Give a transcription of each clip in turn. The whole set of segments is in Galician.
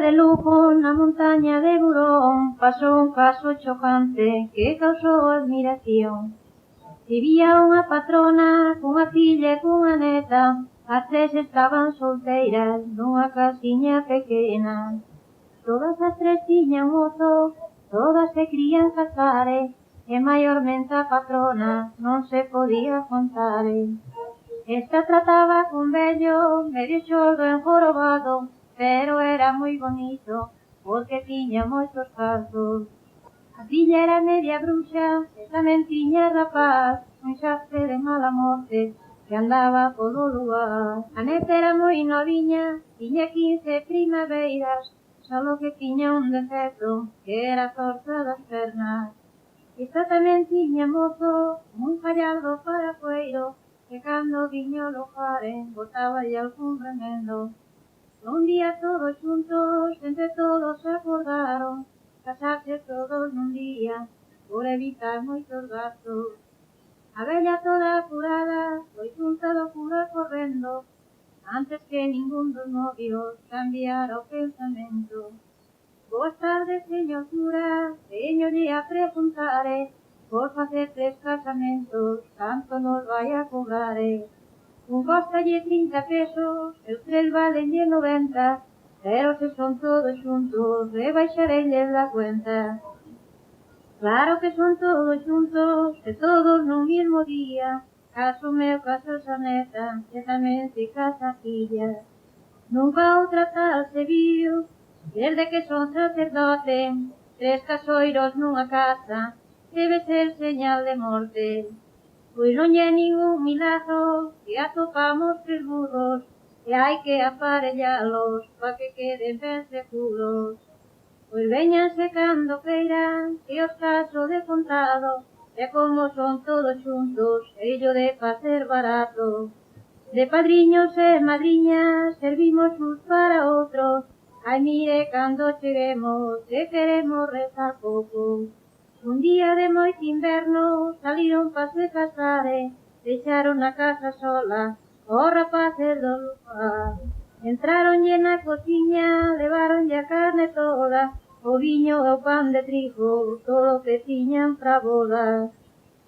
de Lugo, na montaña de Burón, pasou un caso chocante que causou admiración. Vivía unha patrona cunha filla e cunha neta, as tres estaban solteiras nunha casiña pequena. Todas as tres tiñan mozo, todas se querían casare, e maiormente a patrona non se podía contare. Esta trataba cun vello medio xordo enjorobado, pero era moi bonito, porque tiña moitos cartos. A filla era media bruxa, e tamén tiña rapaz, un xastre de mala morte, que andaba polo lugar. A neta era moi noviña, tiña 15 primaveiras, solo que tiña un defecto, que era torta das pernas. Esta tamén tiña mozo, un fallardo parafueiro, que cando viño lo jaren, botáballe algún remendo. Un día todos xuntos, entre todos acordaron, casarse todos nun día, por evitar moitos gastos. A vella toda apurada, foi junta do cura correndo, antes que ningún dos novios cambiara o pensamento. Boas tardes, señor cura, teñolle a preguntare, por facer 3 casamentos, canto nos vai a cobrare. Un costalle 30 pesos, os 3 valenlle 90, pero se son todos xuntos, rebaixarelles la cuenta. Claro que son todos xuntos, e todos nun mismo día, caso meu, caso esa neta, que tamén se casa a filla. Nunca outra tal se viu, desde que son sacerdote, 3 casoiros nunha casa, debe ser señal de morte. Pois non é ningún milagro que atopamos 3 burros, e hai que aparellalos pa que queden ben seguros. Pois véñanse cando queiran, que os caso de contado, e como son todos xuntos, ello de facer barato. De padriños e madriñas, servimos uns para outros, ai mire cando cheguemos, que queremos rezar pouco. Un día de moito inverno, saliron pa se casare, deixaron a casa sola, os rapaces do lugar. Entraronlle na cociña, levaronlle a carne toda, o viño e o pan de trigo, todo o que tiñan pra boda.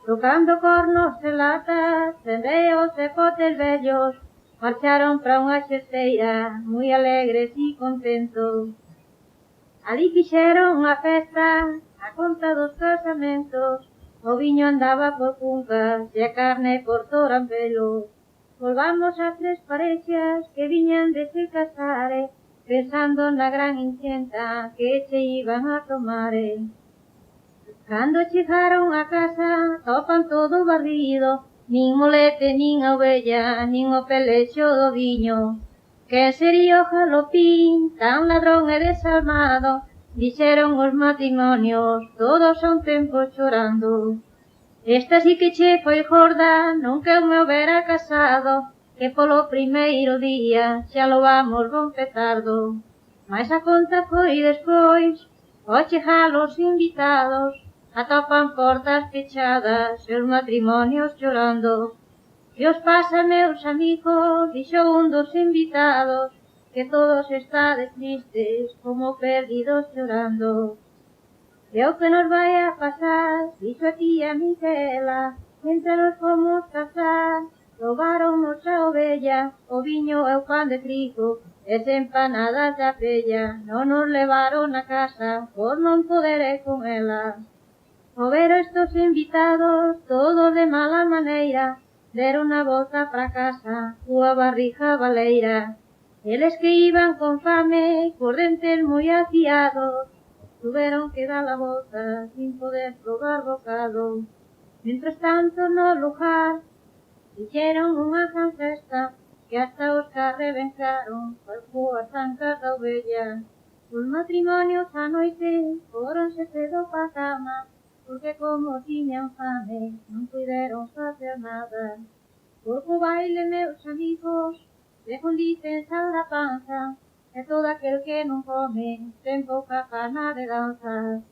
Tocando cornos e latas, cendeos e potes vellos, marcharon pra unha xesteira, moi alegres e contentos. Ali fixeron unha festa, a conta dos casamentos, o viño andaba por cuncas e a carne por torampelos. Volvamos as 3 parexas que viñan de se casare, pensando na gran inchenta que se iban a tomare. Cando chegaron a casa, topan todo barrido, nin molete, nin a ovella, nin o pelexo do viño. Que sería o jalopín, tan ladrón e desalmado, dixeron os matrimonios, todos a un tempo chorando. Esta sí que che foi gorda, nunca eu me houbera casado, que polo primeiro día xa lo vamos bon petardo. Mais a conta foi despois, ao chegar os invitados, atopan portas pechadas e os matrimonios chorando. Que os pasa, meus amigos, dixo un dos invitados, que todos estades tristes, como perdidos chorando. E o que nos vai a pasar, dixo a tía Miquela, mentre nos fomos casar, roubaronnos a ovella, o viño e o pan de trigo, e as empanadas da pella, non nos levaron a casa, por non poder con ela. O ver estos invitados, todos de mala maneira, deron a volta pra casa, coa barriga baleira. Eles que iban con fame, cos dentes moi afiados, tuveron que dar a volta, sin poder probar bocado. Mientras tanto no lugar, fixeron unha gran festa, que hasta os que arrebencaron, coas zancas da ovella. Os matrimonios a noite, foronse cedo pa cama, porque como tiñan fame, non puderon facer nada. Porque o baile, meus amigos, de sal da panza, e todo aquel que non come, ten pouca gana de danza.